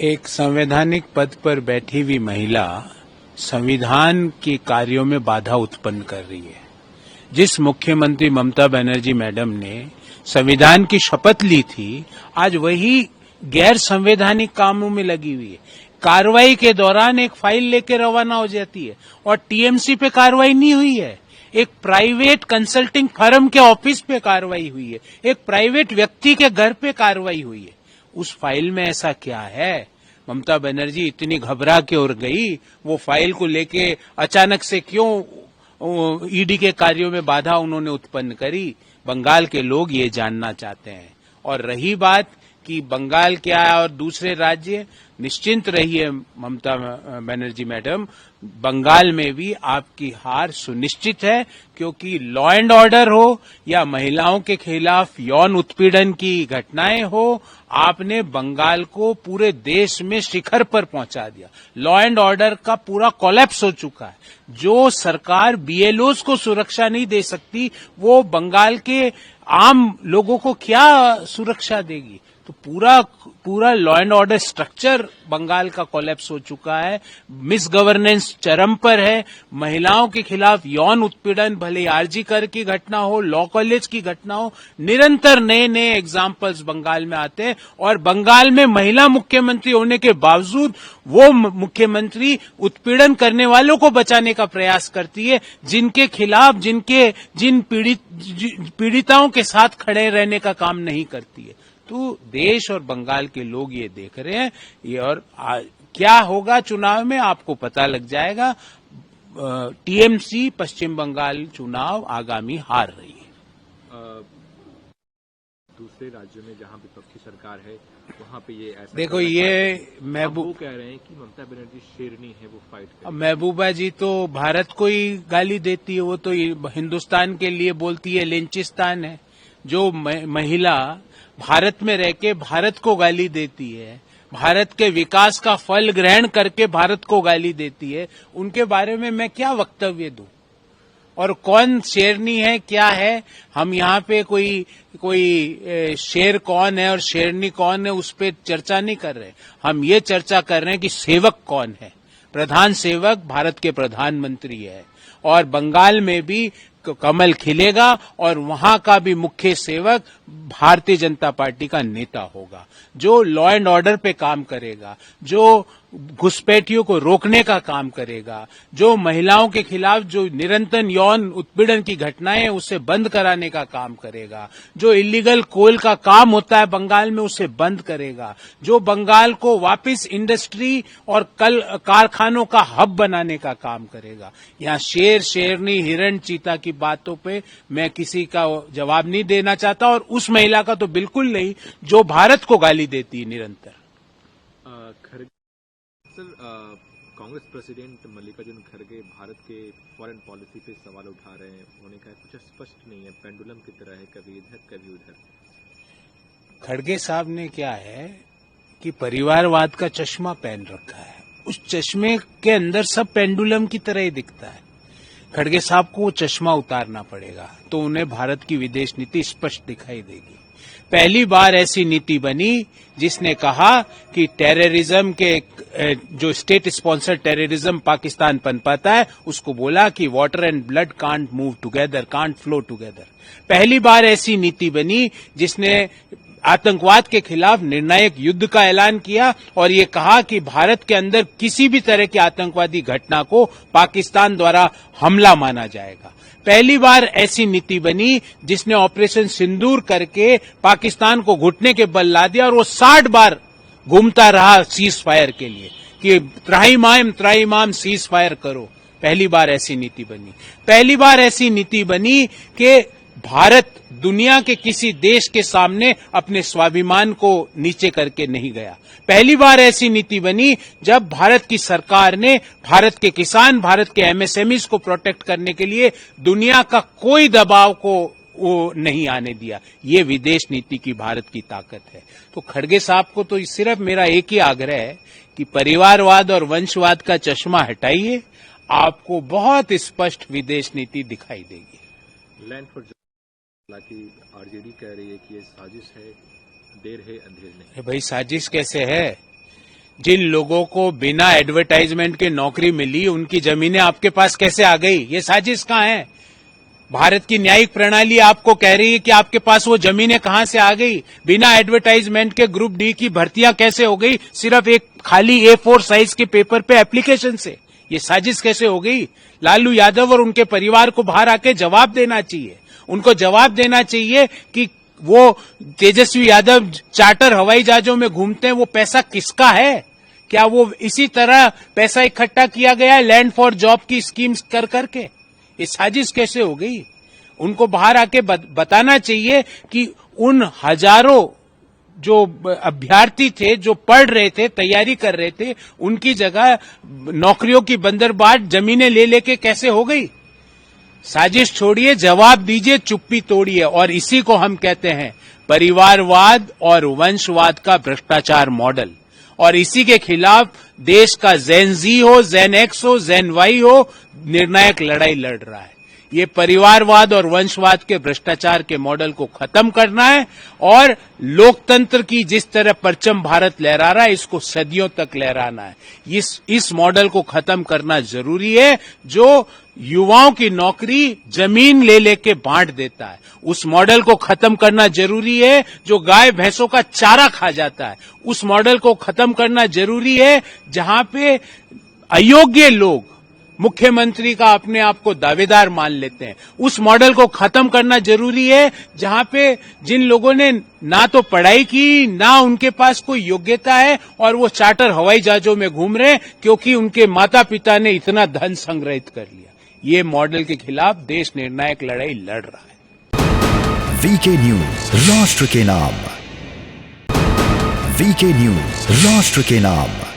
एक संवैधानिक पद पर बैठी हुई महिला संविधान के कार्यों में बाधा उत्पन्न कर रही है। जिस मुख्यमंत्री ममता बनर्जी मैडम ने संविधान की शपथ ली थी, आज वही गैर संवैधानिक कामों में लगी हुई है। कार्रवाई के दौरान एक फाइल लेकर रवाना हो जाती है और टीएमसी पे कार्रवाई नहीं हुई है, एक प्राइवेट कंसल्टिंग फर्म के ऑफिस पे कार्रवाई हुई है, एक प्राइवेट व्यक्ति के घर पे कार्रवाई हुई है। उस फाइल में ऐसा क्या है? ममता बनर्जी इतनी घबरा के और गई, वो फाइल को लेके अचानक से क्यों ईडी के कार्यों में बाधा उन्होंने उत्पन्न करी? बंगाल के लोग ये जानना चाहते हैं। और रही बात कि बंगाल क्या है और दूसरे राज्य, निश्चिंत रहिए ममता बनर्जी मैडम, बंगाल में भी आपकी हार सुनिश्चित है, क्योंकि लॉ एंड ऑर्डर हो या महिलाओं के खिलाफ यौन उत्पीड़न की घटनाएं हो, आपने बंगाल को पूरे देश में शिखर पर पहुंचा दिया। लॉ एंड ऑर्डर का पूरा कोलैप्स हो चुका है। जो सरकार बीएलओज को सुरक्षा नहीं दे सकती, वो बंगाल के आम लोगों को क्या सुरक्षा देगी? तो पूरा law and order structure Bengal का कोलैप्स हो चुका है। मिस गवर्नेंस चरम पर है। महिलाओं के खिलाफ यौन उत्पीड़न, भले आरजी कर की घटना हो, लॉ कॉलेज की घटना हो, निरंतर नए नए एग्जाम्पल्स बंगाल में आते हैं। और बंगाल में महिला मुख्यमंत्री होने के बावजूद वो मुख्यमंत्री उत्पीड़न करने वालों को बचाने का प्रयास करती है, जिनके खिलाफ जिन पीड़िताओं के साथ खड़े रहने का काम नहीं करती है। तो देश और बंगाल के लोग ये देख रहे हैं, ये और क्या होगा चुनाव में आपको पता लग जाएगा। टीएमसी पश्चिम बंगाल चुनाव आगामी हार रही है। दूसरे राज्यों में जहां विपक्षी सरकार है वहां पे ये ऐसा देखो, ये वो कह रहे हैं कि ममता बनर्जी शेरनी है, वो फाइट करेगी। महबूबा जी तो भारत को ही गाली देती है, वो तो हिंदुस्तान के लिए बोलती है लिंचिस्तान है। जो महिला भारत में रह के भारत को गाली देती है, भारत के विकास का फल ग्रहण करके भारत को गाली देती है, उनके बारे में मैं क्या वक्तव्य दूं? और कौन शेरनी है, क्या है? हम यहाँ पे कोई शेर कौन है और शेरनी कौन है उस पे चर्चा नहीं कर रहे। हम ये चर्चा कर रहे हैं कि सेवक कौन है। प्रधान सेवक भारत के प्रधानमंत्री है, और बंगाल में भी कमल खिलेगा और वहां का भी मुख्य सेवक भारतीय जनता पार्टी का नेता होगा, जो लॉ एंड ऑर्डर पे काम करेगा, जो घुसपैठियों को रोकने का काम करेगा, जो महिलाओं के खिलाफ जो निरंतर यौन उत्पीड़न की घटनाएं उसे बंद कराने का काम करेगा, जो इलीगल कोल का काम होता है बंगाल में उसे बंद करेगा, जो बंगाल को वापस इंडस्ट्री और कल कारखानों का हब बनाने का काम करेगा। यहाँ शेर, शेरनी, हिरण, चीता की बातों पे मैं किसी का जवाब नहीं देना चाहता, और उस महिला का तो बिल्कुल नहीं जो भारत को गाली देती है निरंतर। सर, कांग्रेस प्रेसिडेंट मल्लिकार्जुन खड़गे भारत के फॉरेन पॉलिसी पे सवाल उठा रहे हैं। उन्होंने कहा कुछ स्पष्ट नहीं है, पेंडुलम की तरह है, कभी इधर कभी उधर। खड़गे साहब ने क्या है कि परिवारवाद का चश्मा पहन रखा है, उस चश्मे के अंदर सब पेंडुलम की तरह ही दिखता है। खड़गे साहब को वो चश्मा उतारना पड़ेगा, तो उन्हें भारत की विदेश नीति स्पष्ट दिखाई देगी। पहली बार ऐसी नीति बनी जिसने कहा कि टेररिज्म के जो स्टेट स्पॉन्सर्ड टेररिज्म पाकिस्तान पनपाता है, उसको बोला कि water and blood can't move together, can't flow together. पहली बार ऐसी नीति बनी जिसने आतंकवाद के खिलाफ निर्णायक युद्ध का ऐलान किया और ये कहा कि भारत के अंदर किसी भी तरह की आतंकवादी घटना को पाकिस्तान द्वारा हमला माना जाएगा। पहली बार ऐसी नीति बनी जिसने ऑपरेशन सिंदूर करके पाकिस्तान को घुटने के बल ला दिया, और वो 60 बार घूमता रहा सीज फायर के लिए कि त्राईमाम सीज फायर करो। पहली बार ऐसी नीति बनी। पहली बार ऐसी नीति बनी कि भारत दुनिया के किसी देश के सामने अपने स्वाभिमान को नीचे करके नहीं गया। पहली बार ऐसी नीति बनी जब भारत की सरकार ने भारत के किसान, भारत के एमएसएमईज को प्रोटेक्ट करने के लिए दुनिया का कोई दबाव को वो नहीं आने दिया। ये विदेश नीति की भारत की ताकत है। तो खड़गे साहब को तो सिर्फ मेरा एक ही आग्रह है कि परिवारवाद और वंशवाद का चश्मा हटाइए, आपको बहुत स्पष्ट विदेश नीति दिखाई देगी। लैंड फॉर हालांकि आरजेडी कह रही है कि ये साजिश है, देर है अंधेर नहीं। भाई साजिश कैसे है? जिन लोगों को बिना एडवर्टाइजमेंट के नौकरी मिली उनकी जमीनें आपके पास कैसे आ गई? ये साजिश कहां है? भारत की न्यायिक प्रणाली आपको कह रही है कि आपके पास वो जमीनें कहां से आ गई? बिना एडवर्टाइजमेंट के ग्रुप डी की भर्तियां कैसे हो गई? सिर्फ एक खाली A4 साइज के पेपर पे एप्लीकेशन से। ये साजिश कैसे हो गई? लालू यादव और उनके परिवार को बाहर आके जवाब देना चाहिए। उनको जवाब देना चाहिए कि वो तेजस्वी यादव चार्टर हवाई जहाजों में घूमते हैं, वो पैसा किसका है? क्या वो इसी तरह पैसा इकट्ठा किया गया है लैंड फॉर जॉब की स्कीम्स कर करके? ये साजिश कैसे हो गई? उनको बाहर आके बताना चाहिए कि उन हजारों जो अभ्यर्थी थे, जो पढ़ रहे थे, तैयारी कर रहे थे, उनकी जगह नौकरियों की बंदरबाट जमीनें ले लेके कैसे हो गई? साजिश छोड़िए, जवाब दीजिए, चुप्पी तोड़िए। और इसी को हम कहते हैं परिवारवाद और वंशवाद का भ्रष्टाचार मॉडल। और इसी के खिलाफ देश का जेन जी हो, जेन एक्स हो, जेन वाई हो, निर्णायक लड़ाई लड़ रहा है। ये परिवारवाद और वंशवाद के भ्रष्टाचार के मॉडल को खत्म करना है और लोकतंत्र की जिस तरह परचम भारत लहरा रहा है, इसको सदियों तक लहराना है। इस मॉडल को खत्म करना जरूरी है जो युवाओं की नौकरी जमीन ले लेके बांट देता है। उस मॉडल को खत्म करना जरूरी है जो गाय भैंसों का चारा खा जाता है। उस मॉडल को खत्म करना जरूरी है जहां पे अयोग्य लोग मुख्यमंत्री का अपने आप को दावेदार मान लेते हैं। उस मॉडल को खत्म करना जरूरी है जहां पे जिन लोगों ने ना तो पढ़ाई की, ना उनके पास कोई योग्यता है और वो चार्टर हवाई जहाजों में घूम रहे हैं क्योंकि उनके माता पिता ने इतना धन संग्रहित कर लिया। ये मॉडल के खिलाफ देश निर्णायक लड़ाई लड़ रहा है। वीके न्यूज, राष्ट्र के नाम। वीके न्यूज, राष्ट्र के नाम।